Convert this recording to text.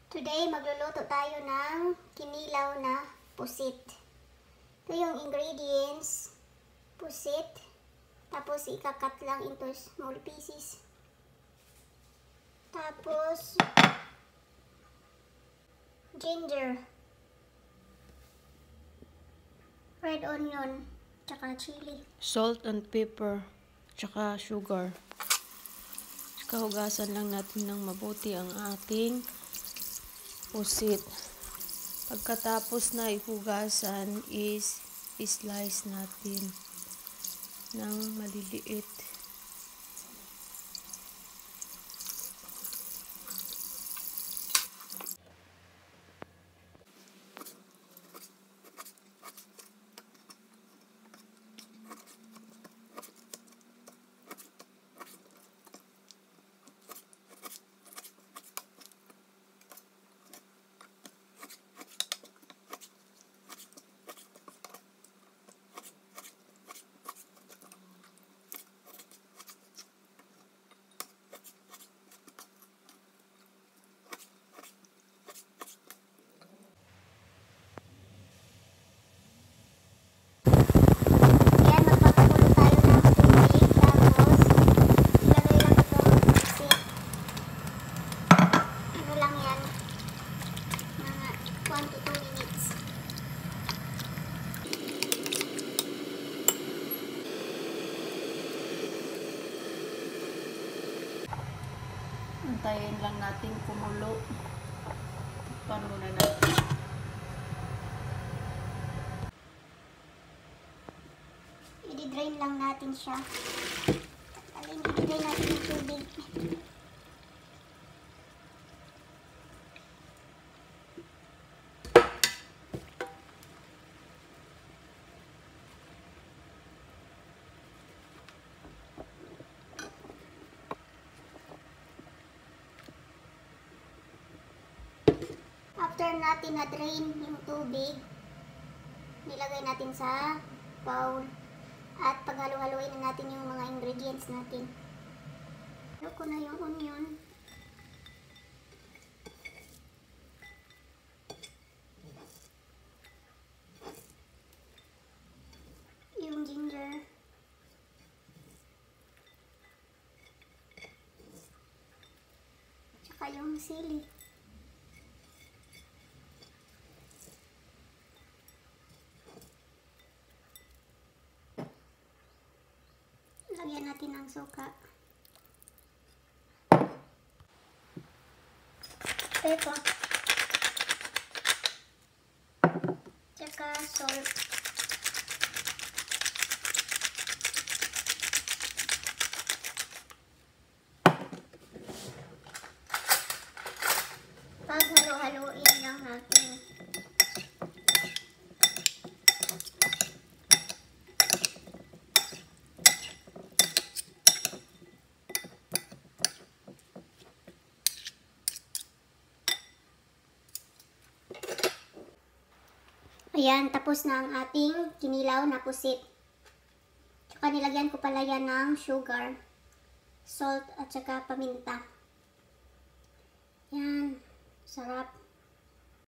Today, magluluto tayo ng kinilaw na pusit. Ito yung ingredients. Pusit. Tapos, ikakat lang into small pieces. Tapos, ginger. Red onion. Tsaka chili. Salt and pepper. Tsaka sugar. Tsaka hugasan lang natin ng mabuti ang ating pusit. Pagkatapos na ihugasan is slice natin ng maliliit. Antayin lang natin kumulo. Tikpan muna natin. I-drain lang natin siya. I-drain natin yung tubig. After natin na-drain yung tubig, nilagay natin sa bowl at paghalo-haloin na natin yung mga ingredients natin. Halo ko na yung onion. Yung ginger. Tsaka yung sili. Lagyan natin ng suka. Pepper. Tsaka salt. Paghalo-haloin lang natin. Ayan, tapos na ang ating kinilaw na pusit. Tsaka nilagyan ko pala yan ng sugar, salt, at saka paminta. Yan, sarap.